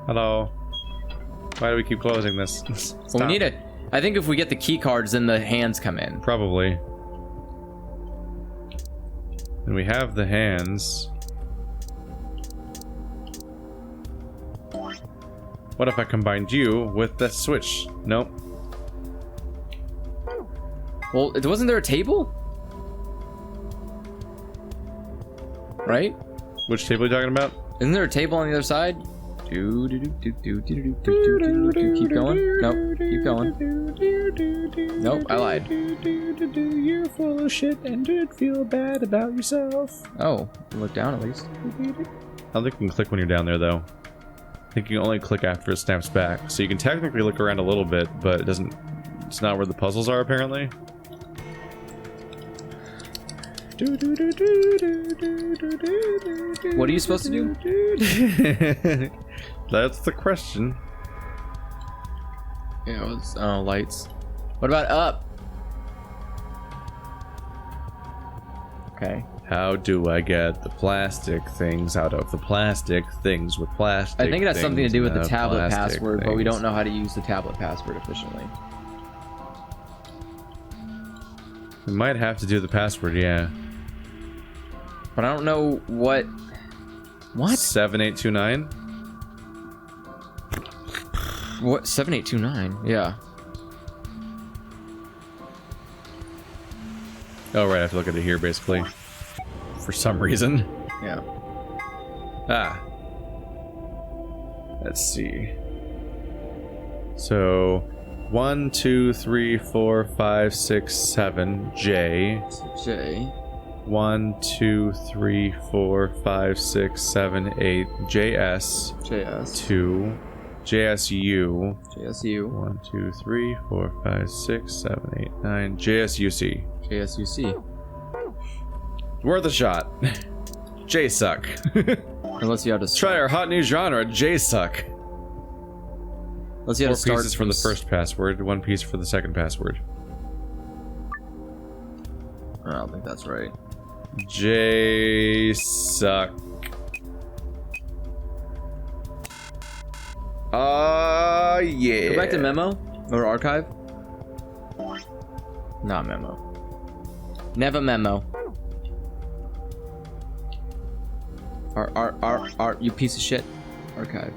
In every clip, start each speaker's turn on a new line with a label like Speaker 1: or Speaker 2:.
Speaker 1: Hello. Why do we keep closing this?
Speaker 2: Well, we need it. I think if we get the key cards, then the hands come in.
Speaker 1: Probably. And we have the hands. What if I combined you with the switch? Nope.
Speaker 2: Well, wasn't there a table? Right?
Speaker 1: Which table are you talking about?
Speaker 2: Isn't there a table on the other side? Keep going. Nope. Keep going. Nope, I lied.
Speaker 1: You're full of shit and did feel bad about yourself.
Speaker 2: Oh, look down at least.
Speaker 1: I don't think you can click when you're down there though. I think you can only click after it snaps back. So you can technically look around a little bit, but it doesn't. It's not where the puzzles are apparently.
Speaker 2: What are you supposed to do?
Speaker 1: That's the question.
Speaker 2: Yeah, it was lights. What about up? Okay.
Speaker 1: How do I get the plastic things out of the plastic things with plastic?
Speaker 2: I think it has something to do with the tablet password, but we don't
Speaker 1: things.
Speaker 2: know how to use the tablet password efficiently.
Speaker 1: We might have to do the password, yeah.
Speaker 2: But I don't know what. What?
Speaker 1: 7829?
Speaker 2: What? 7829? Yeah.
Speaker 1: Oh, right, I have to look at it here, basically. For some reason.
Speaker 2: Yeah.
Speaker 1: Ah. Let's see. So, 1, 2, 3, 4, 5, 6, 7, J.
Speaker 2: J.
Speaker 1: 1, 2, 3, 4, 5, 6, 7, 8, JS.
Speaker 2: JS.
Speaker 1: 2, JSU.
Speaker 2: JSU.
Speaker 1: 1, 2, 3, 4, 5, 6, 7, 8, 9, JSUC.
Speaker 2: JSUC.
Speaker 1: Worth a shot. J-Suck.
Speaker 2: Unless you have to
Speaker 1: Try our hot new genre, J-Suck.
Speaker 2: Unless you have to
Speaker 1: 4
Speaker 2: start
Speaker 1: pieces from the first password, 1 piece for the second password.
Speaker 2: I don't think that's right.
Speaker 1: J-Suck. Yeah.
Speaker 2: Go back to memo or archive. Not memo. Never memo. Art, you piece of shit. Archive.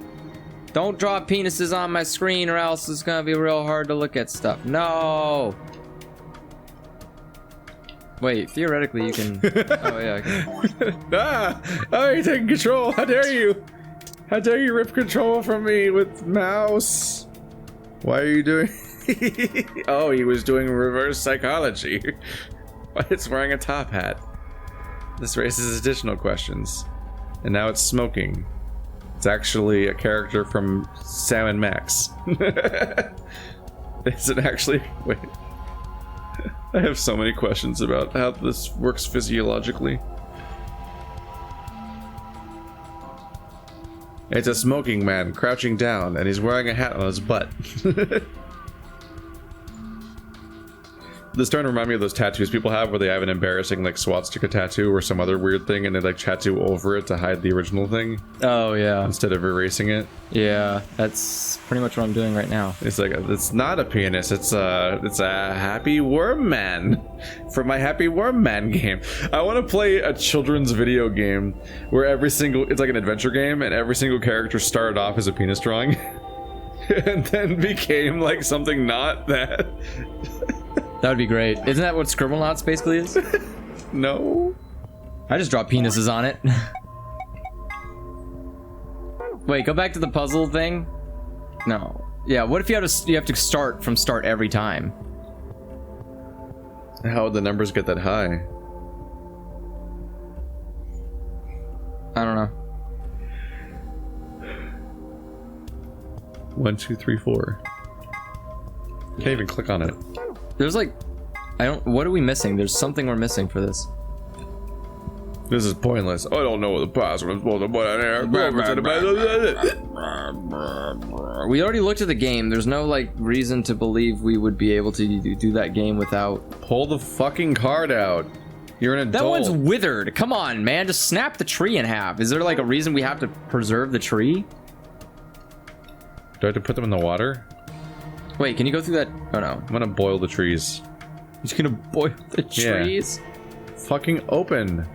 Speaker 2: Don't draw penises on my screen or else it's gonna be real hard to look at stuff. No! Wait, theoretically you can... Oh yeah, I can.
Speaker 1: Oh, you're taking control. How dare you? How dare you rip control from me with mouse? Why are you doing... Oh, he was doing reverse psychology. Why it's wearing a top hat? This raises additional questions. And now it's smoking. It's actually a character from Sam and Max. Is it actually? Wait. I have so many questions about how this works physiologically. It's a smoking man crouching down and he's wearing a hat on his butt. This starting to remind me of those tattoos people have where they have an embarrassing like swastika tattoo or some other weird thing and they like tattoo over it to hide the original thing.
Speaker 2: Oh yeah.
Speaker 1: Instead of erasing it.
Speaker 2: Yeah, that's pretty much what I'm doing right now.
Speaker 1: It's like it's not a penis. It's a happy worm man from my Happy Worm Man game. I want to play a children's video game where it's like an adventure game and every single character started off as a penis drawing and then became like something not that.
Speaker 2: That would be great. Isn't that what Scribblenauts basically is?
Speaker 1: No.
Speaker 2: I just draw penises on it. Wait, go back to the puzzle thing. No. Yeah. What if you have to start from start every time?
Speaker 1: How would the numbers get that high?
Speaker 2: I don't know.
Speaker 1: 1, 2, 3, 4. Can't even click on it.
Speaker 2: There's like, what are we missing? There's something we're missing for this.
Speaker 1: This is pointless. I don't know what the password is.
Speaker 2: We already looked at the game. There's no like reason to believe we would be able to do that game without.
Speaker 1: Pull the fucking card out. You're an adult.
Speaker 2: That one's withered. Come on, man. Just snap the tree in half. Is there like a reason we have to preserve the tree?
Speaker 1: Do I have to put them in the water?
Speaker 2: Wait, can you go through that? Oh no.
Speaker 1: I'm gonna boil the trees.
Speaker 2: You're gonna boil the trees?
Speaker 1: Yeah. Fucking open.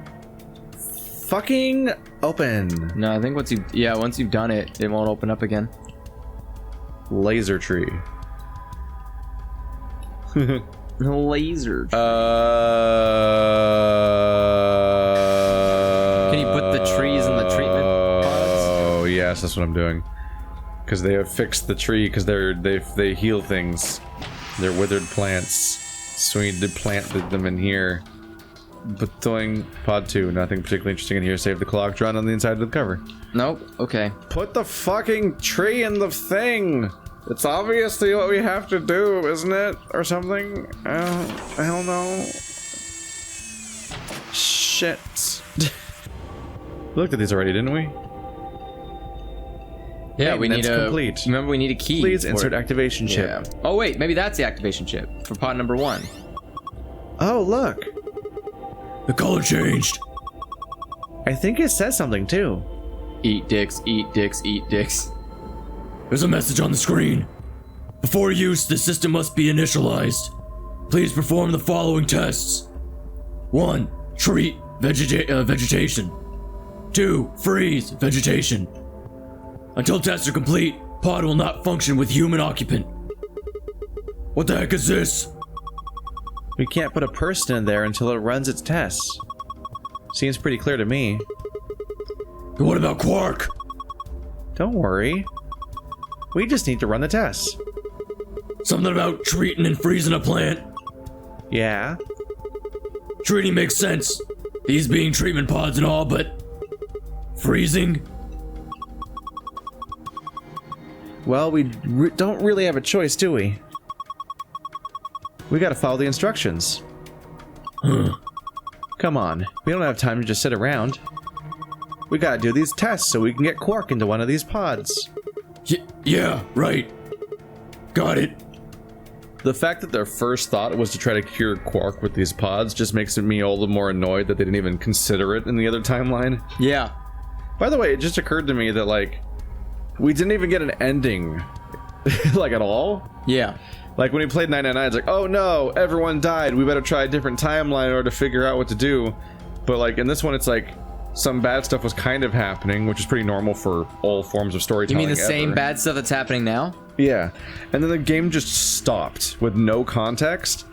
Speaker 1: Fucking open.
Speaker 2: No, I think once you've done it, it won't open up again.
Speaker 1: Laser tree.
Speaker 2: Laser tree. Can you put the trees in the treatment pods?
Speaker 1: Oh yes, that's what I'm doing. Because they have fixed the tree because they heal things. They're withered plants. So we need to plant them in here. But doing pod 2, nothing particularly interesting in here. Save the clock drawn on the inside of the cover. Nope.
Speaker 2: Okay.
Speaker 1: Put the fucking tree in the thing. It's obviously what we have to do, isn't it? Or something? I don't know. Shit. We looked at these already, didn't we?
Speaker 2: Yeah, we need a
Speaker 1: complete.
Speaker 2: Remember, we need a key.
Speaker 1: Please insert activation chip.
Speaker 2: Yeah. Oh wait, maybe that's the activation chip for pod number 1.
Speaker 1: Oh look,
Speaker 3: the color changed.
Speaker 1: I think it says something too.
Speaker 2: Eat dicks, eat dicks, eat dicks.
Speaker 3: There's a message on the screen. Before use, the system must be initialized. Please perform the following tests. 1. Treat vegetation. 2. Freeze vegetation. Until tests are complete, pod will not function with human occupant. What the heck is this?
Speaker 1: We can't put a person in there until it runs its tests. Seems pretty clear to me.
Speaker 3: What about Quark?
Speaker 1: Don't worry. We just need to run the tests.
Speaker 3: Something about treating and freezing a plant.
Speaker 1: Yeah.
Speaker 3: Treating makes sense. These being treatment pods and all, but freezing?
Speaker 1: Well, we don't really have a choice, do we? We gotta follow the instructions. Come on, we don't have time to just sit around. We gotta do these tests so we can get Quark into one of these pods.
Speaker 3: Yeah, right. Got it.
Speaker 1: The fact that their first thought was to try to cure Quark with these pods just makes me all the more annoyed that they didn't even consider it in the other timeline.
Speaker 2: Yeah.
Speaker 1: By the way, it just occurred to me that, like, we didn't even get an ending, like, at all.
Speaker 2: Yeah.
Speaker 1: Like, when we played 999, it's like, oh no, everyone died, we better try a different timeline in order to figure out what to do. But, like, in this one, it's like, some bad stuff was kind of happening, which is pretty normal for all forms of storytelling.
Speaker 2: You mean the same bad stuff that's happening now?
Speaker 1: Yeah. And then the game just stopped with no context,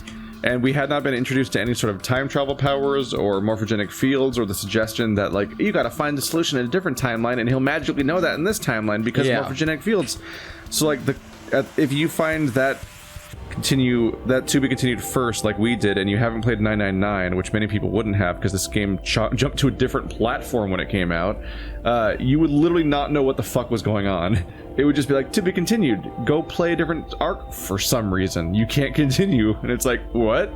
Speaker 1: and we had not been introduced to any sort of time travel powers or morphogenic fields or the suggestion that, like, you gotta find the solution in a different timeline and he'll magically know that in this timeline because of morphogenic fields. So, like, if you find that to be continued first, like we did, and you haven't played 999, which many people wouldn't have because this game jumped to a different platform when it came out, you would literally not know what the fuck was going on. It would just be like, to be continued. Go play a different arc for some reason. You can't continue. And it's like, what?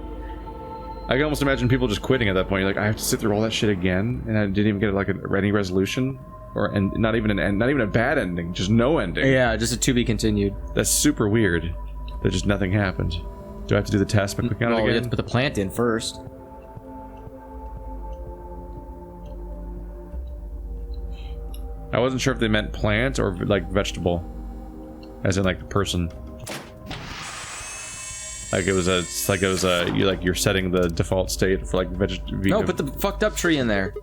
Speaker 1: I can almost imagine people just quitting at that point. You're like, I have to sit through all that shit again, and I didn't even get like any resolution, and not even an end, not even a bad ending, just no ending.
Speaker 2: Yeah, just a to be continued.
Speaker 1: That's super weird. That just nothing happened. Do I have to do the test by clicking on it again?
Speaker 2: You have to put the plant in first.
Speaker 1: I wasn't sure if they meant plant or like vegetable, as in like the person. Like it was you're setting the default state for like vegan.
Speaker 2: No, put the fucked up tree in there.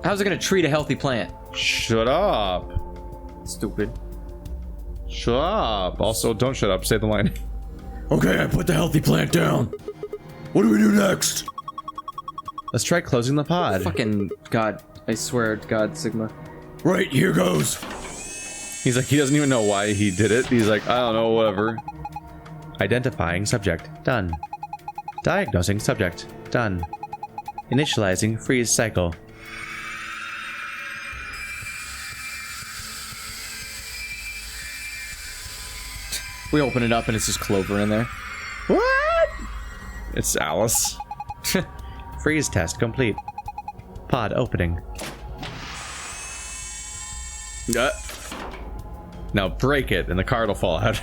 Speaker 2: How's it gonna treat a healthy plant?
Speaker 1: Shut up.
Speaker 2: Stupid.
Speaker 1: Shut up. Also, don't shut up. Say the line.
Speaker 3: Okay, I put the healthy plant down. What do we do next?
Speaker 1: Let's try closing the pod.
Speaker 2: Fucking God. I swear to God, Sigma.
Speaker 3: Right, here goes.
Speaker 1: He's like, he doesn't even know why he did it. He's like, I don't know, whatever. Identifying subject. Done. Diagnosing subject. Done. Initializing freeze cycle.
Speaker 2: We open it up and it's just Clover in there.
Speaker 1: What? It's Alice. Freeze test complete. Pod opening. Now break it and the card will fall out.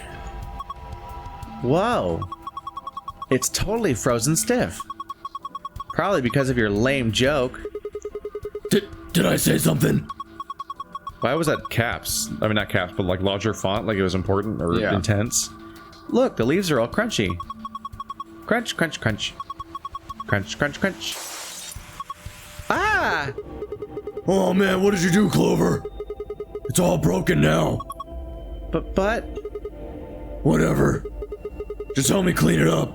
Speaker 1: Whoa. It's totally frozen stiff. Probably because of your lame joke.
Speaker 3: Did I say something?
Speaker 1: Why was that caps? I mean, not caps, but like larger font, like it was important or intense. Look, the leaves are all crunchy. Crunch, crunch, crunch. Crunch, crunch, crunch. Ah!
Speaker 3: Oh man, what did you do, Clover? It's all broken now.
Speaker 1: But...
Speaker 3: Whatever. Just help me clean it up.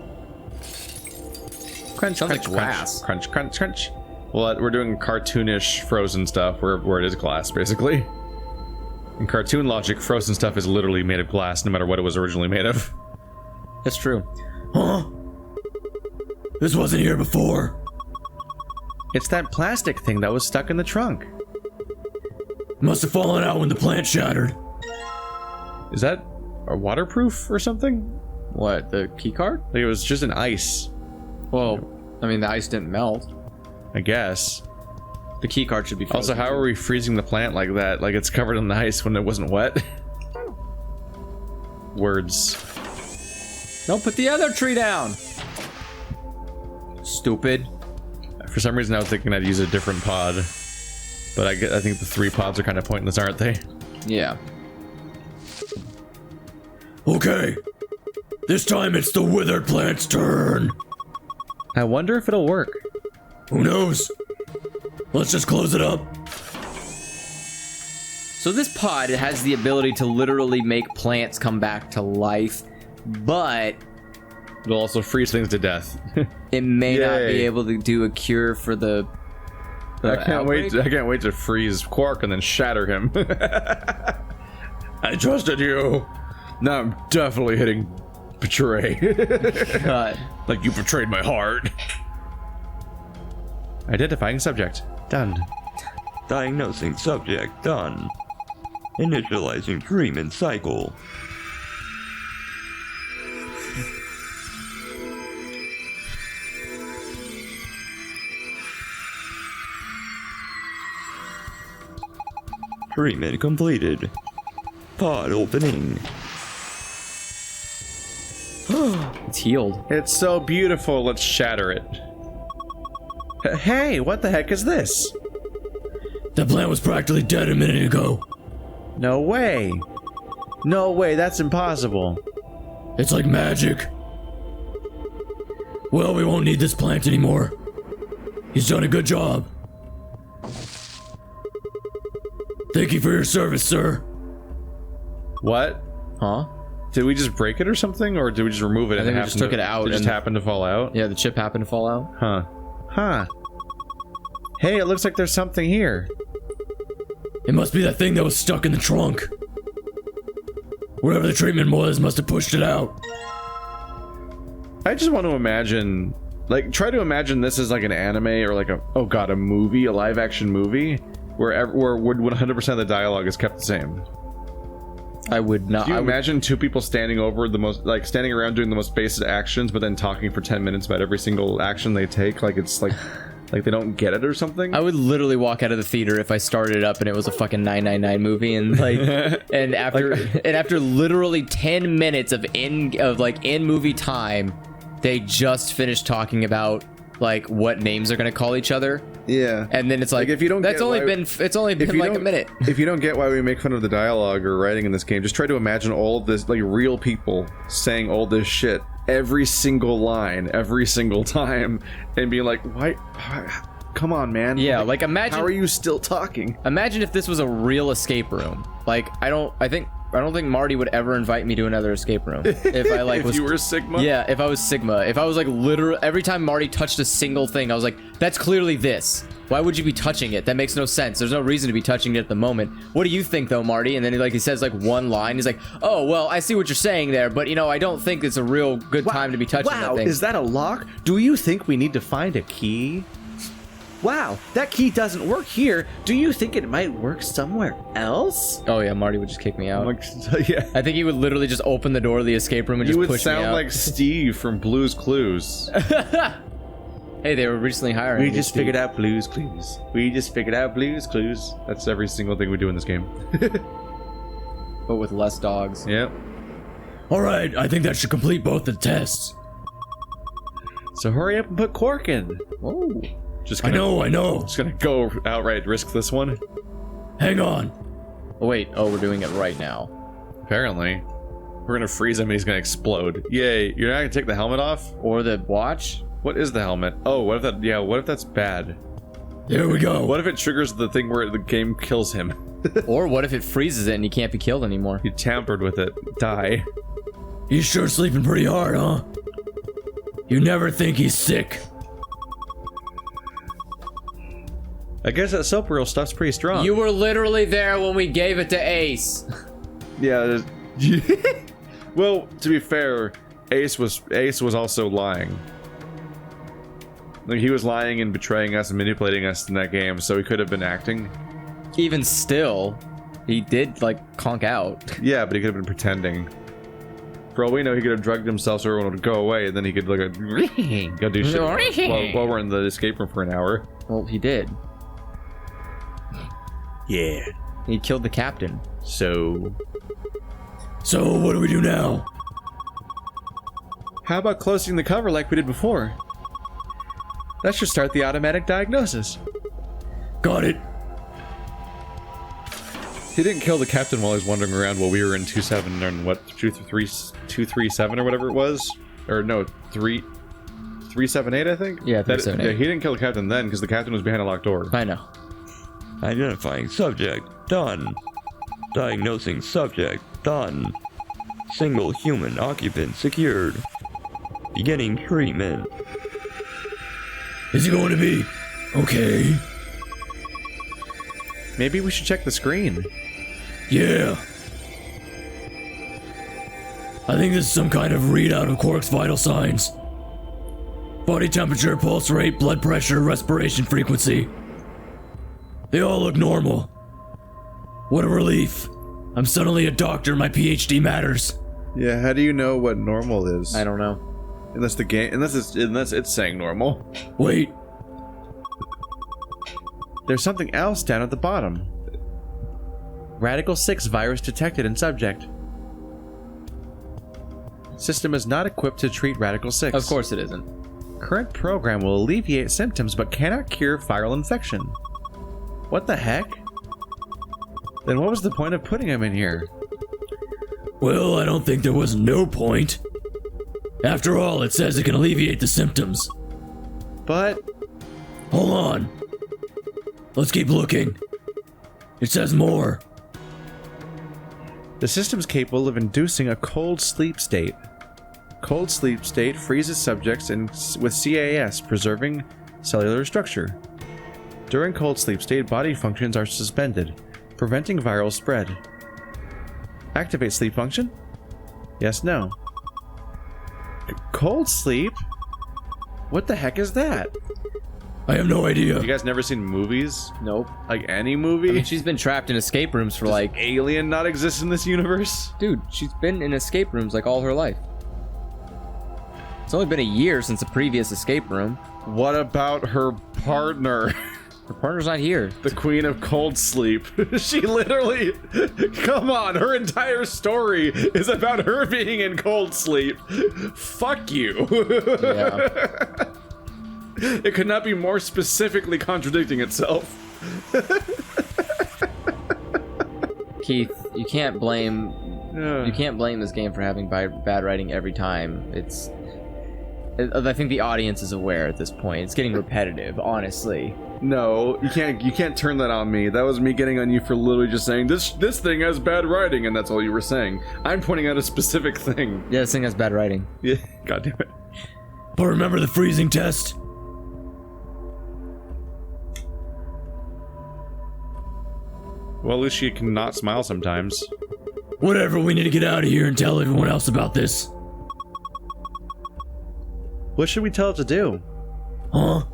Speaker 1: Crunch,
Speaker 2: Sounds
Speaker 1: crunch,
Speaker 2: like glass.
Speaker 1: crunch, crunch, crunch. Well, we're doing cartoonish frozen stuff where it is glass, basically. In cartoon logic, frozen stuff is literally made of glass, no matter what it was originally made of.
Speaker 2: That's true.
Speaker 3: Huh? This wasn't here before.
Speaker 1: It's that plastic thing that was stuck in the trunk.
Speaker 3: Must have fallen out when the plant shattered.
Speaker 1: Is that a waterproof or something?
Speaker 2: What, the key card?
Speaker 1: Like it was just an ice,
Speaker 2: Well, I mean, the ice didn't melt.
Speaker 1: I guess.
Speaker 2: The key card should be frozen.
Speaker 1: Also, how are we freezing the plant like that? Like it's covered in the ice when it wasn't wet? Words.
Speaker 2: Don't put the other tree down. Stupid.
Speaker 1: For some reason, I was thinking I'd use a different pod. But I think the 3 pods are kind of pointless, aren't they?
Speaker 2: Yeah.
Speaker 3: Okay. This time it's the withered plant's turn.
Speaker 1: I wonder if it'll work.
Speaker 3: Who knows? Let's just close it up.
Speaker 2: So this pod has the ability to literally make plants come back to life, but
Speaker 1: It'll also freeze things to death.
Speaker 2: it may not be
Speaker 1: Yay.
Speaker 2: able to do a cure for the
Speaker 1: I can't wait.
Speaker 2: outbreak.
Speaker 1: I can't wait to freeze Quark and then shatter him. I trusted you. Now I'm definitely hitting betray.
Speaker 2: God.
Speaker 1: Like you betrayed my heart. Identifying subject. Done.
Speaker 4: Diagnosing subject done. Initializing treatment cycle. Treatment completed. Pod opening.
Speaker 2: It's healed.
Speaker 1: It's so beautiful. Let's shatter it. Hey, what the heck is this?
Speaker 3: That plant was practically dead a minute ago.
Speaker 1: No way. No way, that's impossible.
Speaker 3: It's like magic. Well, we won't need this plant anymore. He's done a good job. Thank you for your service, sir.
Speaker 1: What?
Speaker 2: Huh?
Speaker 1: Did we just break it or something? Or did we just remove it?
Speaker 2: I think we just took it out
Speaker 1: It just
Speaker 2: and-
Speaker 1: happened to fall out?
Speaker 2: Yeah, the chip happened to fall out.
Speaker 1: Huh. Huh. Hey, it looks like there's something here.
Speaker 3: It must be that thing that was stuck in the trunk. Wherever the treatment was must have pushed it out.
Speaker 1: I just want to imagine, like, try to imagine this as like an anime or like a, oh god, a movie, a live action movie, where 100% of the dialogue is kept the same.
Speaker 2: I would not.
Speaker 1: Do you
Speaker 2: I would-
Speaker 1: imagine two people standing over the most, like, standing around doing the most basic actions, but then talking for 10 minutes about every single action they take? Like, it's like they don't get it or something?
Speaker 2: I would literally walk out of the theater if I started it up and it was a fucking 999 movie and like and after literally 10 minutes of in movie time, they just finished talking about like what names they're gonna call each other.
Speaker 1: Yeah.
Speaker 2: And then it's like,
Speaker 1: if you don't
Speaker 2: that's
Speaker 1: get
Speaker 2: only
Speaker 1: why-
Speaker 2: been it's only been like a minute.
Speaker 1: If you don't get why we make fun of the dialogue or writing in this game, just try to imagine all of this, like, real people saying all this shit, every single line, every single time, and being like, why come on, man.
Speaker 2: Yeah, like imagine
Speaker 1: How are you still talking?
Speaker 2: Imagine if this was a real escape room. Like I don't think Marty would ever invite me to another escape room if I like
Speaker 1: If
Speaker 2: was
Speaker 1: you were Sigma?
Speaker 2: Yeah, if I was Sigma. If I was like literal every time Marty touched a single thing, I was like, that's clearly this. Why would you be touching it? That makes no sense. There's no reason to be touching it at the moment. What do you think though, Marty? And then he says like one line. He's like, oh well, I see what you're saying there, but you know, I don't think it's a real good time to be touching that thing.
Speaker 1: Is that a lock? Do you think we need to find a key? Wow, that key doesn't work here. Do you think it might work somewhere else?
Speaker 2: Oh yeah, Marty would just kick me out.
Speaker 1: Yeah.
Speaker 2: I think he would literally just open the door of the escape room and
Speaker 1: You
Speaker 2: just
Speaker 1: would
Speaker 2: push me
Speaker 1: sound
Speaker 2: out.
Speaker 1: like Steve from Blue's Clues.
Speaker 2: Hey, they were recently hiring.
Speaker 1: We
Speaker 2: me,
Speaker 1: just
Speaker 2: Steve.
Speaker 1: figured out Blue's Clues. We just figured out Blue's Clues. That's every single thing we do in this game.
Speaker 2: but with less dogs.
Speaker 1: Yep.
Speaker 3: Alright, I think that should complete both the tests.
Speaker 1: So hurry up and put Quark in.
Speaker 2: Oh.
Speaker 1: Just
Speaker 3: I
Speaker 1: gonna,
Speaker 3: know.
Speaker 1: Just gonna go outright risk this one.
Speaker 3: Hang on.
Speaker 2: Oh, wait. Oh, we're doing it right now.
Speaker 1: Apparently. We're gonna freeze him and he's gonna explode. Yay, you're not gonna take the helmet off?
Speaker 2: Or the watch?
Speaker 1: What is the helmet? Oh, what if that, yeah, what if that's bad?
Speaker 3: There we go.
Speaker 1: What if it triggers the thing where the game kills him?
Speaker 2: Or what if it freezes it and he can't be killed anymore?
Speaker 1: You tampered with it. Die.
Speaker 3: He's sure sleeping pretty hard, huh? You never think he's sick.
Speaker 1: I guess that soap reel stuff's pretty strong.
Speaker 2: You were literally there when we gave it to Ace.
Speaker 1: Yeah, well, to be fair, Ace was also lying. Like, he was lying and betraying us and manipulating us in that game, so he could have been acting.
Speaker 2: Even still, he did, like, conk out.
Speaker 1: Yeah, but he could have been pretending. For all we know, he could have drugged himself so everyone would go away, and then he could go do shit while we're in the escape room for an hour.
Speaker 2: Well, he did.
Speaker 1: Yeah.
Speaker 2: He killed the captain.
Speaker 1: So
Speaker 3: what do we do now?
Speaker 1: how about closing the cover like we did before? That should start the automatic diagnosis.
Speaker 3: Got it.
Speaker 1: He didn't kill the captain while he was wandering around while we were in 2-7 and what, 2-3-7 or whatever it was? Or no, 3-7-8 I think?
Speaker 2: Yeah, 3-7-8.
Speaker 1: Yeah, he didn't kill the captain then because the captain was behind a locked door.
Speaker 2: I know.
Speaker 4: Identifying subject, done. Diagnosing subject, done. Single human occupant secured. Beginning treatment.
Speaker 3: Is he going to be okay?
Speaker 1: Maybe we should check the screen.
Speaker 3: Yeah. I think this is some kind of readout of Quark's vital signs. Body temperature, pulse rate, blood pressure, respiration frequency. They all look normal. What a relief. I'm suddenly a doctor, my PhD matters.
Speaker 1: Yeah, how do you know what normal is?
Speaker 2: I don't know.
Speaker 1: Unless the game, unless it's saying normal.
Speaker 3: Wait,
Speaker 1: There's something else down at the bottom. Radical 6 virus detected in subject. System is not equipped to treat Radical 6.
Speaker 2: Of course it isn't.
Speaker 1: Current program will alleviate symptoms but cannot cure viral infection. What the heck? Then what was the point of putting him in here?
Speaker 3: well, I don't think there was no point. After all, it says it can alleviate the symptoms.
Speaker 1: But
Speaker 3: Hold on. Let's keep looking. It says more.
Speaker 1: the system's capable of inducing a cold sleep state. Cold sleep state freezes subjects with CAS, preserving cellular structure. During cold sleep state, body functions are suspended, preventing viral spread. Activate sleep function? Yes, no. Cold sleep? What the heck is that?
Speaker 3: I have no idea.
Speaker 1: You guys never seen movies?
Speaker 2: Nope.
Speaker 1: Like any movie?
Speaker 2: I mean, she's been trapped in escape rooms for like...
Speaker 1: Alien not exist in this universe?
Speaker 2: Dude, she's been in escape rooms like all her life. It's only been a year since the previous escape room.
Speaker 1: What about her partner?
Speaker 2: Her partner's not here.
Speaker 1: The queen of cold sleep. She literally... Come on, her entire story is about her being in cold sleep. Fuck you.
Speaker 2: Yeah.
Speaker 1: It could not be more specifically contradicting itself.
Speaker 2: Keith, you can't blame this game for having bad writing every time. I think the audience is aware at this point. It's getting repetitive, honestly.
Speaker 1: No, you can't turn that on me. That was me getting on you for literally just saying this thing has bad writing, and that's all you were saying. I'm pointing out a specific thing.
Speaker 2: Yeah, this thing has bad writing.
Speaker 1: Yeah, god damn it.
Speaker 3: But remember the freezing test?
Speaker 1: Well, at least she can not smile sometimes.
Speaker 3: Whatever, we need to get out of here and tell everyone else about this.
Speaker 1: What should we tell it to do?
Speaker 3: Huh?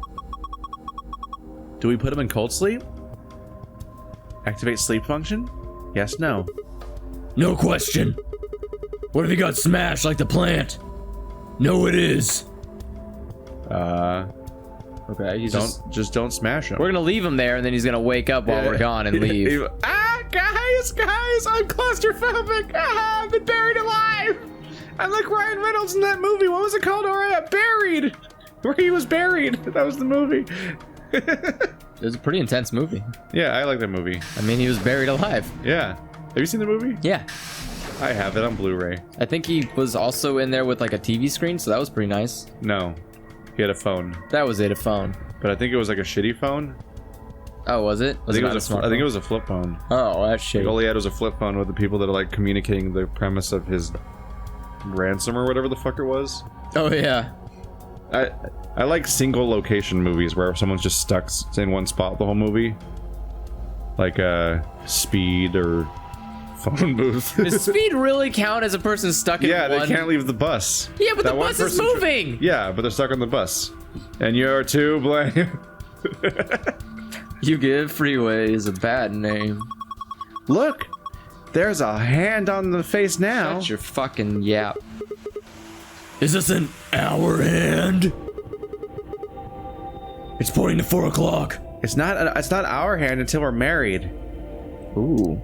Speaker 1: Do we put him in cold sleep? Activate sleep function? Yes, no.
Speaker 3: No question. What if he got smashed like the plant? No, it is.
Speaker 2: Okay, he's
Speaker 1: Just don't smash him.
Speaker 2: We're gonna leave him there, and then he's gonna wake up while we're gone and leave.
Speaker 1: Guys, I'm claustrophobic. I've been buried alive. I'm like Ryan Reynolds in that movie. What was it called? Buried. Where he was buried. That was the movie.
Speaker 2: It was a pretty intense movie.
Speaker 1: Yeah, I like that movie.
Speaker 2: I mean, he was buried alive.
Speaker 1: Yeah. Have you seen the movie?
Speaker 2: Yeah.
Speaker 1: I have it on Blu-ray.
Speaker 2: I think he was also in there with like a TV screen, so that was pretty nice.
Speaker 1: No. He had a phone.
Speaker 2: That was it, a phone.
Speaker 1: But I think it was like a shitty phone.
Speaker 2: Oh, was it?
Speaker 1: I think it was a flip phone.
Speaker 2: Oh, that's shitty.
Speaker 1: Like, all he had was a flip phone with the people that are like communicating the premise of his ransom or whatever the fuck it was.
Speaker 2: Oh, yeah.
Speaker 1: I like single location movies where someone's just stuck in one spot the whole movie. Like Speed or Phone Booth.
Speaker 2: Does Speed really count as a person stuck in one?
Speaker 1: Yeah, they can't leave the bus.
Speaker 2: Yeah, but the bus is moving!
Speaker 1: Yeah, but they're stuck on the bus. And you're to blame.
Speaker 2: You give freeways a bad name.
Speaker 1: Look! There's a hand on the face now.
Speaker 2: Shut your fucking yap.
Speaker 3: Is this an hour hand? It's pointing to 4 o'clock.
Speaker 1: It's not our hand until we're married.
Speaker 2: Ooh.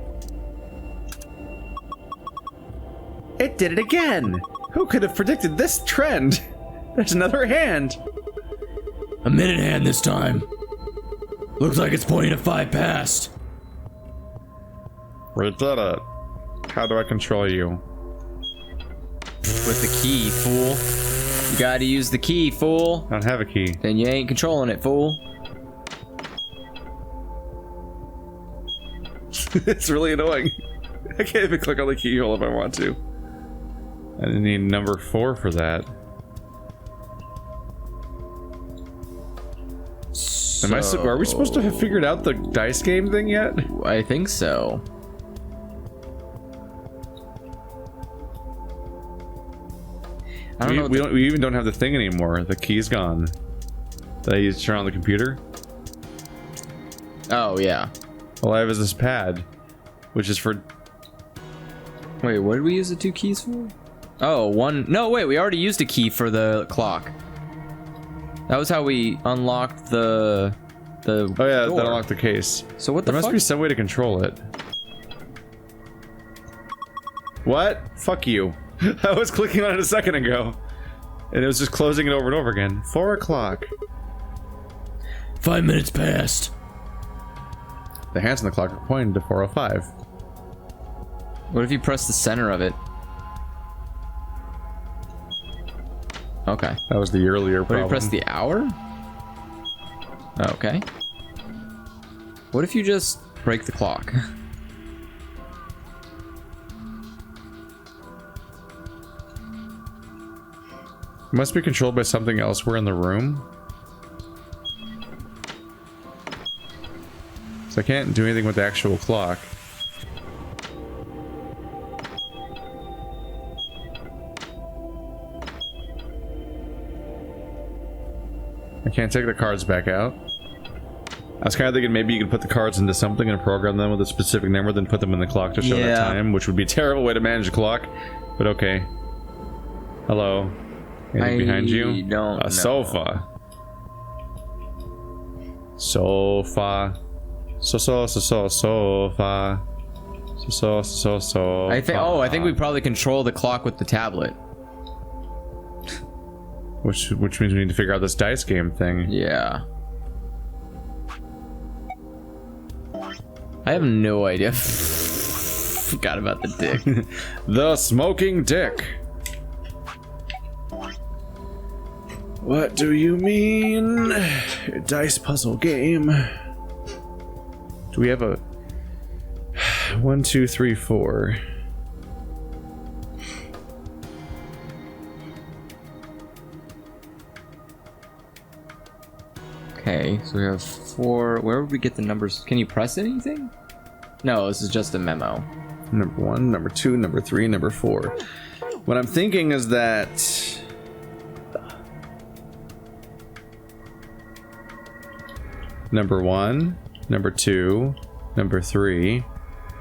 Speaker 1: It did it again! Who could have predicted this trend? There's another hand!
Speaker 3: A minute hand this time. Looks like it's pointing to 5 past.
Speaker 1: We did it. How do I control you?
Speaker 2: With the key, fool. You gotta use the key, fool.
Speaker 1: I don't have a key.
Speaker 2: Then you ain't controlling it, fool.
Speaker 1: It's really annoying. I can't even click on the keyhole if I want to. I need number 4 for that. Are we supposed to have figured out the dice game thing yet?
Speaker 2: I think so. I don't know.
Speaker 1: We even don't have the thing anymore. The key's gone. That I used to turn on the computer.
Speaker 2: Oh, yeah.
Speaker 1: All I have is this pad, which is for...
Speaker 2: Wait, what did we use the 2 keys for? Oh, one... No, wait, we already used a key for the clock. That was how we unlocked the
Speaker 1: Oh yeah,
Speaker 2: door.
Speaker 1: that unlocked the case.
Speaker 2: So what the
Speaker 1: There
Speaker 2: fuck?
Speaker 1: must be some way to control it. What? Fuck you. I was clicking on it a second ago. And it was just closing it over and over again. 4 o'clock.
Speaker 3: 5 minutes past.
Speaker 1: The hands on the clock are pointing to 4:05.
Speaker 2: What if you press the center of it? Okay.
Speaker 1: That was the earlier
Speaker 2: What if
Speaker 1: problem.
Speaker 2: you press the hour? Okay. What if you just break the clock?
Speaker 1: It must be controlled by something elsewhere in the room. So I can't do anything with the actual clock. I can't take the cards back out. I was kind of thinking maybe you could put the cards into something and program them with a specific number, then put them in the clock to show that time, which would be a terrible way to manage a clock. But okay. Hello. Anything behind you?
Speaker 2: Don't know.
Speaker 1: A sofa. Sofa. Sofa. Sofa.
Speaker 2: I think. Oh, I think we probably control the clock with the tablet.
Speaker 1: Which means we need to figure out this dice game thing.
Speaker 2: Yeah. I have no idea. Forgot about the dick.
Speaker 1: The smoking dick. What do you mean? A dice puzzle game. Do we have a 1, 2, 3, 4?
Speaker 2: Okay, so we have 4. Where would we get the numbers? Can you press anything? No, this is just a memo.
Speaker 1: Number 1, number 2, number 3, number 4. What I'm thinking is that number 1, number 2, number 3,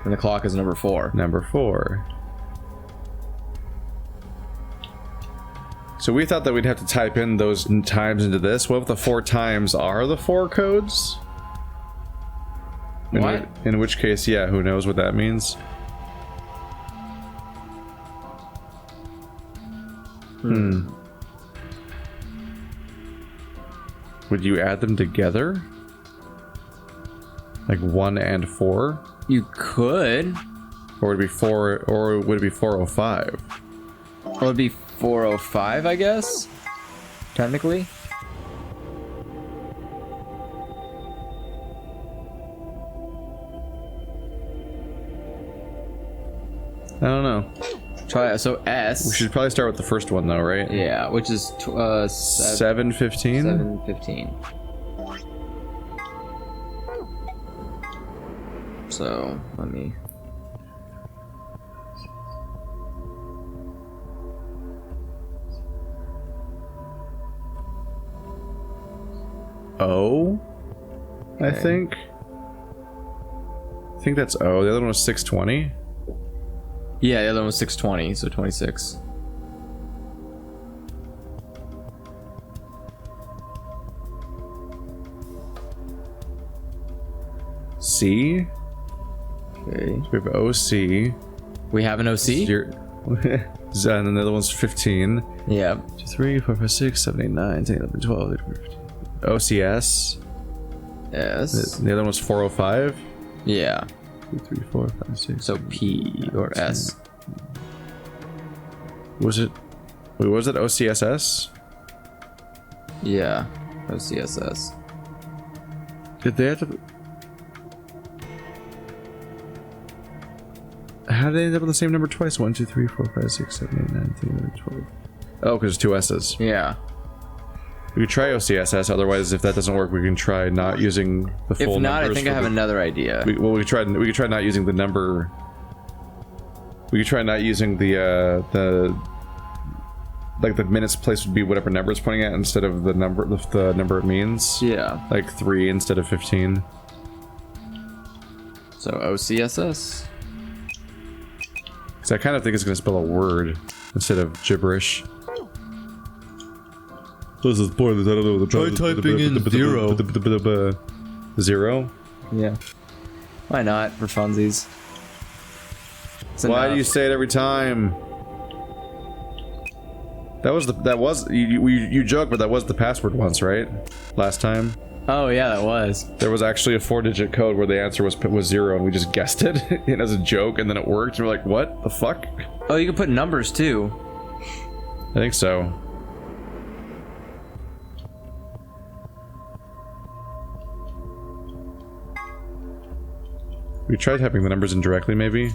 Speaker 2: And the clock is number 4.
Speaker 1: number 4. So we thought that we'd have to type in those times into this. What if the 4 times are the 4 codes?
Speaker 2: What?
Speaker 1: In which case, yeah, who knows what that means? Would you add them together? Like 1 and 4?
Speaker 2: You could.
Speaker 1: Or would it be 4, or would it be 405?
Speaker 2: Or it would be 405, I guess? Technically.
Speaker 1: I don't know.
Speaker 2: Try so S.
Speaker 1: We should probably start with the first one though, right?
Speaker 2: Yeah, which is
Speaker 1: 715?
Speaker 2: 715. So let me.
Speaker 1: O, I
Speaker 2: Okay.
Speaker 1: think. I think that's O. The other one was 620.
Speaker 2: Yeah, the other one was 620, so 26.
Speaker 1: C.
Speaker 2: Okay.
Speaker 1: We have OC.
Speaker 2: We have an OC?
Speaker 1: And then the other one's 15.
Speaker 2: Yeah.
Speaker 1: 2, 3, 4, 5, 6, 7, 8, 9, 10, 11, 12, 13, 14. OCS.
Speaker 2: S.
Speaker 1: The other one's 405.
Speaker 2: Yeah.
Speaker 1: 2, 3, 4, 5, 6.
Speaker 2: So P or S.
Speaker 1: Was it? Wait, was it OCSS?
Speaker 2: Yeah. OCSS.
Speaker 1: Did they have to? How did they end up on the same number twice? 1, 2, 3, 4, 5, 6, 7, 8, 9, 10, 11, 12. Oh, because it's 2 S's.
Speaker 2: Yeah.
Speaker 1: We could try OCSS. Otherwise, if that doesn't work, we can try not using the full.
Speaker 2: If not, I
Speaker 1: numbers
Speaker 2: think I
Speaker 1: for
Speaker 2: have
Speaker 1: the-
Speaker 2: another idea.
Speaker 1: We could try not using the number. We could try not using the like the minutes place would be whatever number it's pointing at instead of the number it means.
Speaker 2: Yeah.
Speaker 1: Like 3 instead of 15.
Speaker 2: So OCSS.
Speaker 1: Because I kind of think it's going to spell a word instead of gibberish. This is pointless. I don't know.
Speaker 3: Try typing in 0.
Speaker 1: 0?
Speaker 2: Yeah. Why not? For funsies. It's
Speaker 1: Why do
Speaker 2: enough.
Speaker 1: you say it every time? You joke, but that was the password once, right? Last time.
Speaker 2: Oh yeah, that was.
Speaker 1: There was actually a 4-digit code where the answer was 0 and we just guessed it as a joke and then it worked and we're like, what the fuck?
Speaker 2: Oh, you can put numbers too.
Speaker 1: I think so. We tried typing the numbers in directly, maybe?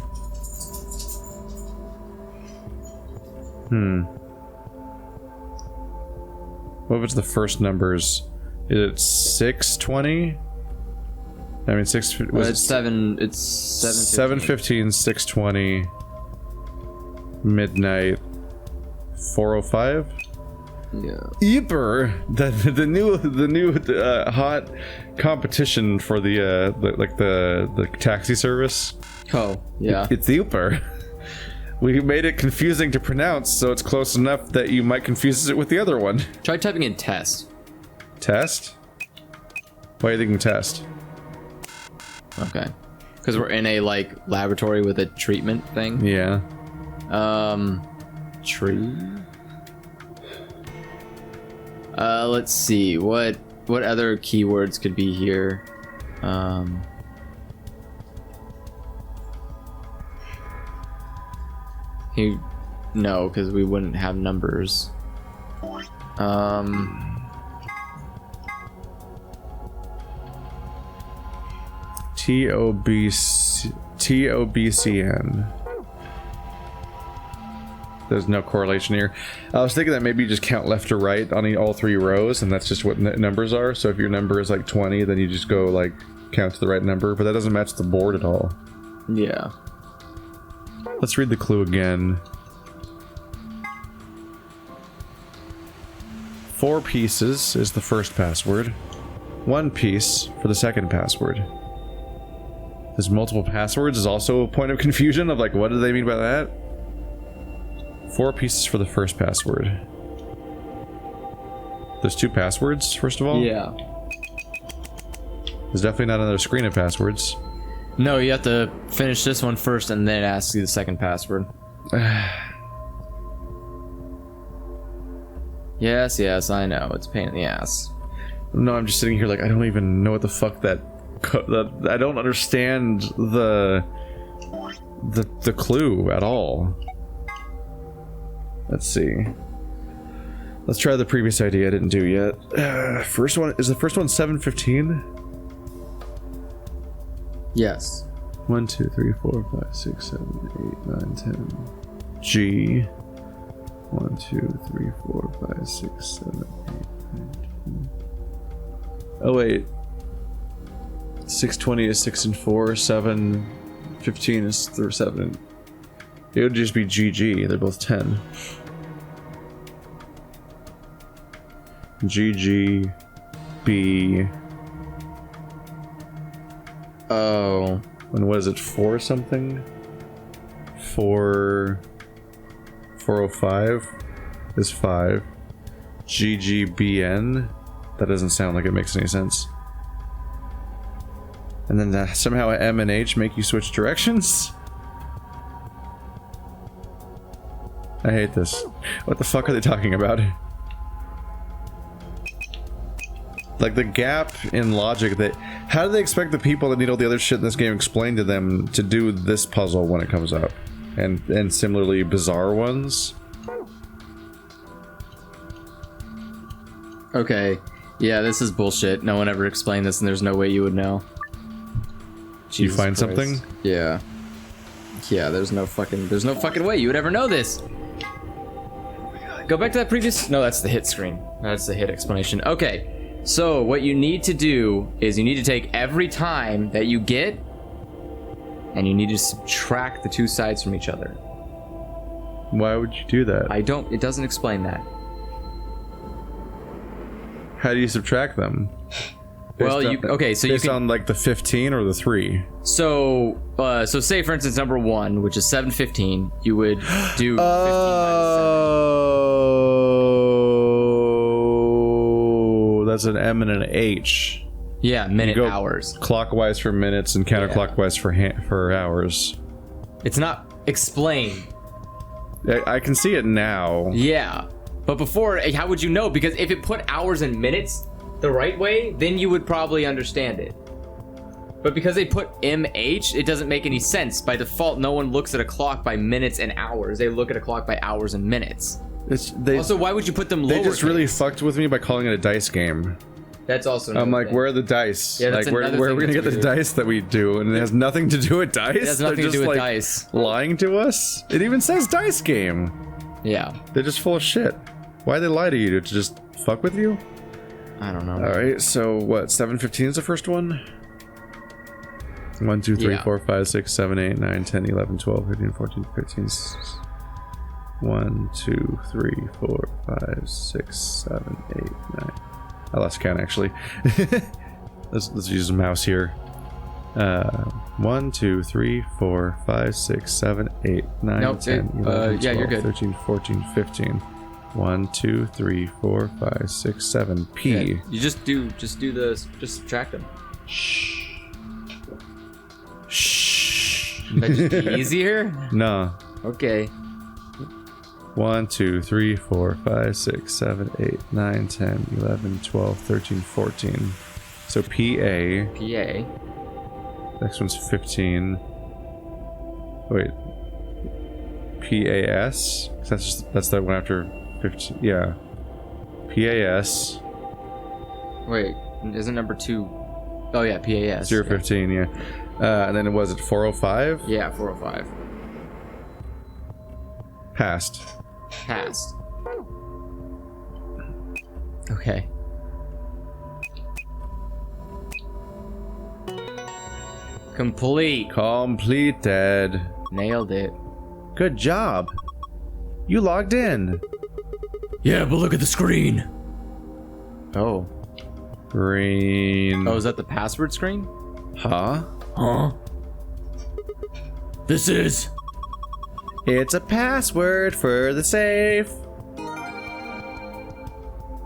Speaker 1: What was the first numbers? Is it 620? I mean,
Speaker 2: It's 7. It's 7:15.
Speaker 1: 7:15, 6:20, midnight, 4:05.
Speaker 2: Yeah.
Speaker 1: Eeper, the new hot competition for the taxi service.
Speaker 2: Oh yeah.
Speaker 1: It's Uber. We made it confusing to pronounce, so it's close enough that you might confuse it with the other one.
Speaker 2: Try typing in test.
Speaker 1: Test? Why are you thinking test?
Speaker 2: Okay. Because we're in a like laboratory with a treatment thing.
Speaker 1: Yeah.
Speaker 2: Tree. Let's see. What other keywords could be here? No, because we wouldn't have numbers.
Speaker 1: TOBCN. There's no correlation here. I was thinking that maybe you just count left to right on all 3 rows, and that's just what numbers are. So if your number is like 20, then you just go like count to the right number, but that doesn't match the board at all.
Speaker 2: Yeah.
Speaker 1: Let's read the clue again. 4 pieces is the first password. 1 piece for the second password. There's multiple passwords is also a point of confusion of like, what do they mean by that? 4 pieces for the first password. There's 2 passwords, first of all?
Speaker 2: Yeah.
Speaker 1: There's definitely not another screen of passwords.
Speaker 2: No, you have to finish this one first and then ask you the second password. Yes, I know. It's a pain in the ass.
Speaker 1: No, I'm just sitting here like, I don't even know what the fuck that I don't understand the clue at all. Let's see. Let's try the previous idea I didn't do yet. First one is the first one 715?
Speaker 2: Yes.
Speaker 1: 1, 2, 3, 4, 5, 6, 7, 8, 9, 10. G. 1, 2, 3, 4, 5, 6, 7, 8, 9, 10. Oh wait. 620 is 6 and 4. 715 is 7. It would just be GG. They're both 10. GG. B.
Speaker 2: Oh.
Speaker 1: And what is it? 4 something? 405 is 5. GGBN. That doesn't sound like it makes any sense. And then somehow M and H make you switch directions? I hate this. What the fuck are they talking about? Like the gap in logic that... How do they expect the people that need all the other shit in this game explained to them to do this puzzle when it comes up? And similarly bizarre ones?
Speaker 2: Okay. Yeah, this is bullshit. No one ever explained this, and there's no way you would know.
Speaker 1: You find something?
Speaker 2: Yeah. Yeah, there's no fucking way you would ever know this. Go back to that previous... No, that's the hit screen. That's the hit explanation. Okay. So, what you need to do is you need to take every time that you get, and you need to subtract the two sides from each other.
Speaker 1: Why would you do that?
Speaker 2: It doesn't explain that.
Speaker 1: How do you subtract them?
Speaker 2: Well,
Speaker 1: Based on like the 15 or the 3?
Speaker 2: So say for instance number 1, which is 715, you would do 15
Speaker 1: Oh, that's an M and an H.
Speaker 2: Yeah, minute, hours.
Speaker 1: Clockwise for minutes and counterclockwise for hours.
Speaker 2: It's not explained.
Speaker 1: I can see it now.
Speaker 2: Yeah, but before, how would you know? Because if it put hours and minutes the right way, then you would probably understand it. But because they put MH, it doesn't make any sense. By default, no one looks at a clock by minutes and hours. They look at a clock by hours and minutes. Also, why would you put them lower?
Speaker 1: They just really fucked with me by calling it a dice game.
Speaker 2: That's also
Speaker 1: I'm like, where are the dice?
Speaker 2: Yeah,
Speaker 1: like, where are we gonna get the dice that we do? And it has nothing to do with dice.
Speaker 2: It has nothing to do with dice.
Speaker 1: Lying to us. It even says dice game.
Speaker 2: Yeah.
Speaker 1: They're just full of shit. Why'd they lie to you? To just fuck with you?
Speaker 2: I don't know.
Speaker 1: Alright, so what? 715 is the first one? 1, 2, 3, 4, 5, 6, 7, 8, 9, 10, 11, 12, 13, 14, 15. 1, 2, 3, 4, 5, 6, 7, 8, 9. I lost count actually. let's use a mouse here. 1, 2, 3, 4, 5, 6, 7, 8, 9, 10, 11, 12,
Speaker 2: you're good.
Speaker 1: 13, 14, 15. 1, 2, 3, 4, 5, 6, 7. P.
Speaker 2: Yeah, you just subtract them.
Speaker 1: Shh.
Speaker 2: That just be easier?
Speaker 1: No.
Speaker 2: Okay.
Speaker 1: 1, 2, 3, 4, 5, 6, 7, 8, 9, 10, 11, 12, 13, 14. So PA.
Speaker 2: PA.
Speaker 1: Next one's 15. Wait. PAS? That's the one after 15. Yeah. PAS.
Speaker 2: Wait, isn't number 2? Oh yeah, PAS.
Speaker 1: 015, yeah. And then was it 405?
Speaker 2: Yeah, 405.
Speaker 1: Passed.
Speaker 2: Passed. Okay. Complete.
Speaker 1: Completed.
Speaker 2: Nailed it.
Speaker 1: Good job. You logged in.
Speaker 3: Yeah, but look at the screen.
Speaker 2: Oh.
Speaker 1: Green.
Speaker 2: Oh, is that the password screen?
Speaker 1: Huh?
Speaker 3: Huh? This is...
Speaker 1: It's a password for the safe.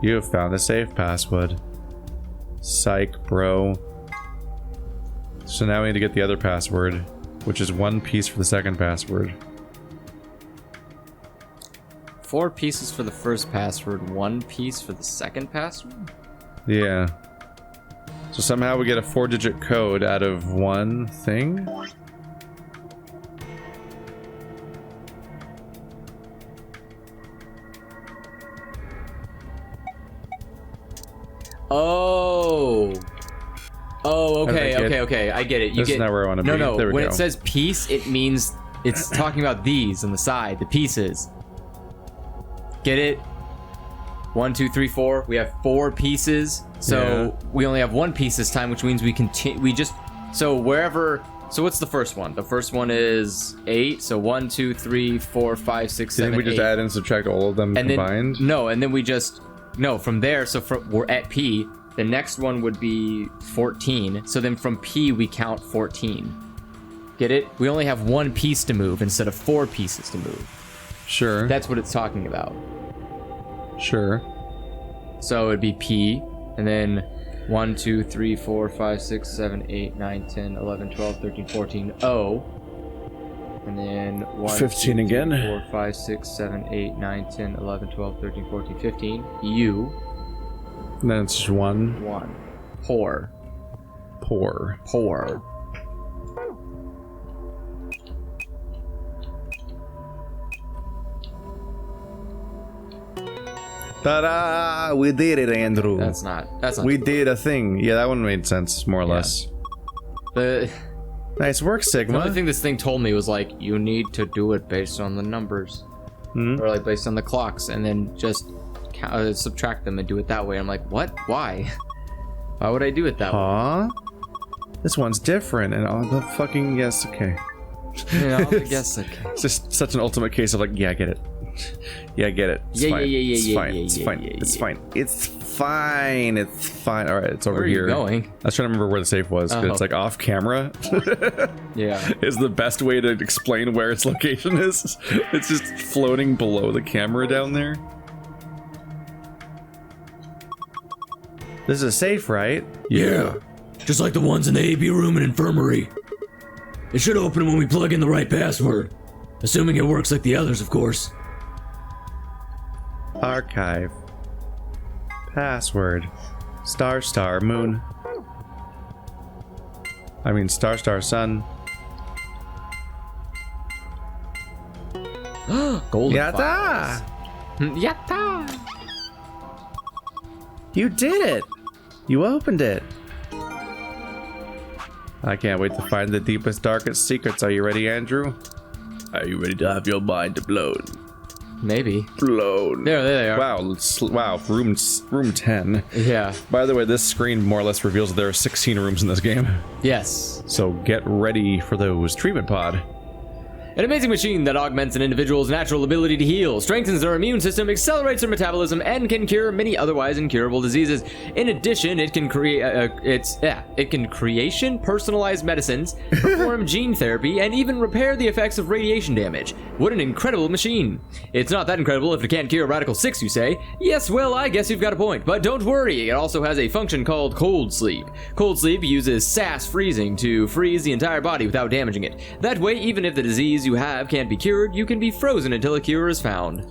Speaker 1: You have found the safe password. Psych, bro. So now we need to get the other password, which is 1 piece for the second password.
Speaker 2: 4 pieces for the first password, 1 piece for the second password?
Speaker 1: Yeah. So somehow we get a 4-digit code out of one thing?
Speaker 2: Oh. Oh, okay. I get it.
Speaker 1: This is not where I want to be.
Speaker 2: No.
Speaker 1: There we
Speaker 2: When
Speaker 1: go.
Speaker 2: it says piece, it means it's talking about these on the side, the pieces. Get it? 1, 2, 3, 4. We have 4 pieces. So we only have 1 piece this time, which means we continue. We just so wherever. So what's the first one? The first one is 8. So 1, 2, 3, 4, 5, 6, 7.
Speaker 1: Didn't we just
Speaker 2: 8.
Speaker 1: add and subtract all of them
Speaker 2: And
Speaker 1: combined?
Speaker 2: then no, and then we just from there. So we're at P. The next one would be 14. So then from P we count 14. Get it? We only have 1 piece to move instead of 4 pieces to move.
Speaker 1: Sure.
Speaker 2: That's what it's talking about.
Speaker 1: Sure.
Speaker 2: So it'd be P, and then 1, 2, 3, 4, 5, 6, 7, 8, 9, 10, 11, 12, 13, 14, O. And then 1,
Speaker 1: 15
Speaker 2: 2,
Speaker 1: again.
Speaker 2: 3, 4, 5, 6, 7, 8, 9, 10, 11, 12, 13, 14, 15. U.
Speaker 1: And then it's just 1.
Speaker 2: 1. Pour.
Speaker 1: Pour.
Speaker 2: Pour.
Speaker 1: Ta-da! We did it, Andrew.
Speaker 2: That's not.
Speaker 1: We did a thing. Yeah, that one made sense, more or less.
Speaker 2: The
Speaker 1: Nice work, Sigma.
Speaker 2: only thing this thing told me was like, you need to do it based on the numbers. Or like based on the clocks, and then just subtract them and do it that way. I'm like, what? Why? Why would I do it that way?
Speaker 1: Huh? This one's different, and all the fucking yes, okay.
Speaker 2: Yeah, I guess okay.
Speaker 1: It's just such an ultimate case of like, yeah, I get it. Yeah, I get it. It's
Speaker 2: Yeah,
Speaker 1: fine.
Speaker 2: yeah,
Speaker 1: It's
Speaker 2: yeah,
Speaker 1: fine.
Speaker 2: yeah,
Speaker 1: It's
Speaker 2: yeah,
Speaker 1: fine.
Speaker 2: yeah,
Speaker 1: It's
Speaker 2: yeah.
Speaker 1: fine. It's fine. It's fine. All right, it's over
Speaker 2: Where are
Speaker 1: here.
Speaker 2: you going?
Speaker 1: I was trying to remember where the safe was. 'Cause it's like off camera.
Speaker 2: Yeah.
Speaker 1: Is the best way to explain where its location is. It's just floating below the camera down there. This is a safe, right?
Speaker 3: Yeah. Just like the ones in the AB room and infirmary. It should open when we plug in the right password. Assuming it works like the others, of course.
Speaker 1: Archive. Password. Star star moon. I mean star star sun.
Speaker 2: Golden
Speaker 1: Yatta!
Speaker 2: files. Yatta!
Speaker 1: You did it! You opened it! I can't wait to find the deepest, darkest secrets. Are you ready, Andrew? Are you ready to have your mind blown?
Speaker 2: Maybe.
Speaker 1: Blown.
Speaker 2: There they are.
Speaker 1: Wow, wow, room 10.
Speaker 2: Yeah.
Speaker 1: By the way, this screen more or less reveals that there are 16 rooms in this game.
Speaker 2: Yes.
Speaker 1: So get ready for those. Treatment pod.
Speaker 2: An amazing machine that augments an individual's natural ability to heal, strengthens their immune system, accelerates their metabolism, and can cure many otherwise incurable diseases. In addition, it can creation personalized medicines, perform gene therapy, and even repair the effects of radiation damage. What an incredible machine! It's not that incredible if it can't cure Radical 6, you say? Yes, well, I guess you've got a point, but don't worry, it also has a function called Cold Sleep. Cold Sleep uses SAS freezing to freeze the entire body without damaging it. That way, even if the disease you have can't be cured, you can be frozen until a cure is found.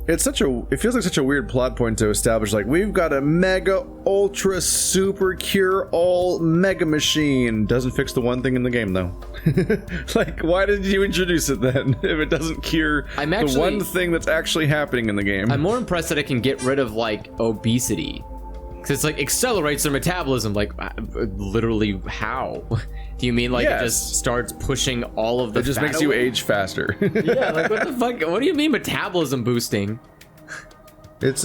Speaker 1: It feels like such a weird plot point to establish, like, we've got a mega, ultra, super cure all mega machine. Doesn't fix the one thing in the game, though. Like, why did you introduce it then, if it doesn't cure the one thing that's actually happening in the game?
Speaker 2: I'm more impressed that it can get rid of, like, obesity. Because it's, like, accelerates their metabolism. Like, literally, how? Do you mean, like, it just starts pushing all of the
Speaker 1: It just
Speaker 2: fat
Speaker 1: makes you
Speaker 2: away?
Speaker 1: age faster.
Speaker 2: Yeah, like, what the fuck? What do you mean metabolism boosting?
Speaker 1: It's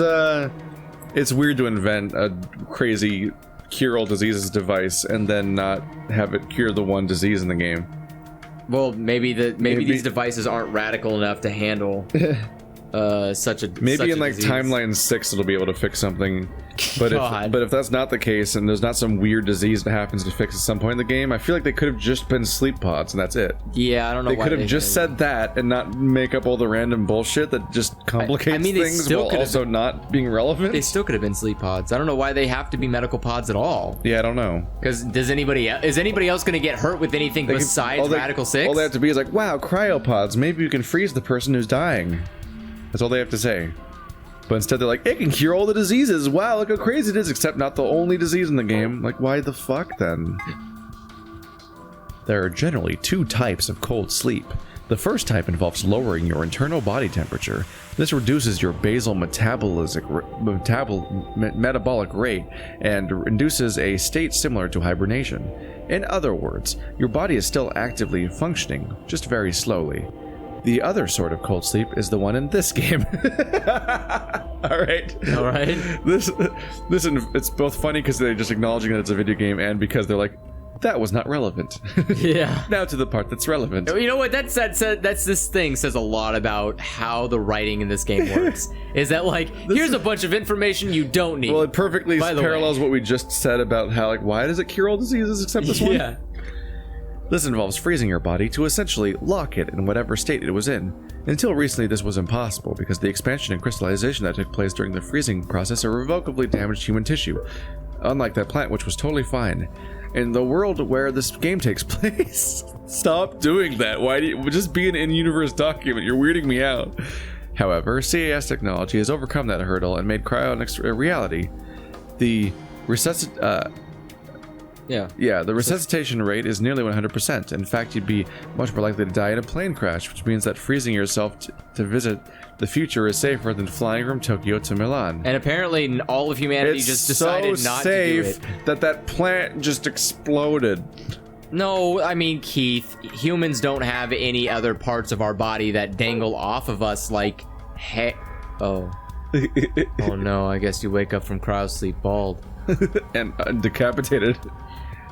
Speaker 1: weird to invent a crazy cure all diseases device and then not have it cure the one disease in the game.
Speaker 2: Well, maybe these devices aren't radical enough to handle such a
Speaker 1: Maybe in like
Speaker 2: disease.
Speaker 1: timeline 6 it'll be able to fix something. But
Speaker 2: God.
Speaker 1: if that's not the case and there's not some weird disease that happens to fix at some point in the game, I feel like they could have just been sleep pods and that's it.
Speaker 2: Yeah, I don't know
Speaker 1: They
Speaker 2: why
Speaker 1: could have just said that and not make up all the random bullshit that just complicates
Speaker 2: they
Speaker 1: things
Speaker 2: still
Speaker 1: while
Speaker 2: could have
Speaker 1: also not being relevant.
Speaker 2: They still could have been sleep pods. I don't know why they have to be medical pods at all.
Speaker 1: Yeah, I don't know.
Speaker 2: Because is anybody else going to get hurt with anything besides Radical 6?
Speaker 1: All they have to be is like, wow, cryopods, maybe you can freeze the person who's dying. That's all they have to say. But instead they're like, it can cure all the diseases. Wow, look how crazy it is, except not the only disease in the game. Like, why the fuck then? There are generally 2 types of cold sleep. The first type involves lowering your internal body temperature. This reduces your basal metabolic rate and induces a state similar to hibernation. In other words, your body is still actively functioning, just very slowly. The other sort of cold sleep is the one in this game. Alright. Listen, it's both funny because they're just acknowledging that it's a video game and because they're like, that was not relevant.
Speaker 2: Yeah.
Speaker 1: Now to the part that's relevant.
Speaker 2: You know what? That's this thing says a lot about how the writing in this game works. Is that like, here's a bunch of information you don't need.
Speaker 1: Well, it perfectly parallels what we just said about how, like, why does it cure all diseases except this one?
Speaker 2: Yeah.
Speaker 1: This involves freezing your body to essentially lock it in whatever state it was in. Until recently, this was impossible because the expansion and crystallization that took place during the freezing process irrevocably damaged human tissue. Unlike that plant, which was totally fine. In the world where this game takes place, stop doing that. Why do you just be an in-universe document? You're weirding me out. However, CAS technology has overcome that hurdle and made cryonics a reality. The the resuscitation rate is nearly 100%. In fact, you'd be much more likely to die in a plane crash, which means that freezing yourself to visit the future is safer than flying from Tokyo to Milan.
Speaker 2: And apparently all of humanity just decided not to do it.
Speaker 1: It's so safe that plant just exploded.
Speaker 2: No, I mean, Keith, humans don't have any other parts of our body that dangle off of us like... Oh no, I guess you wake up from cryosleep bald.
Speaker 1: And decapitated.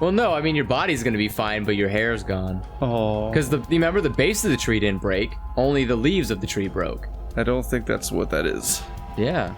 Speaker 2: Well, no, I mean, your body's gonna be fine, but your hair's gone.
Speaker 1: Oh.
Speaker 2: Because remember, the base of the tree didn't break, only the leaves of the tree broke.
Speaker 1: I don't think that's what that is.
Speaker 2: Yeah.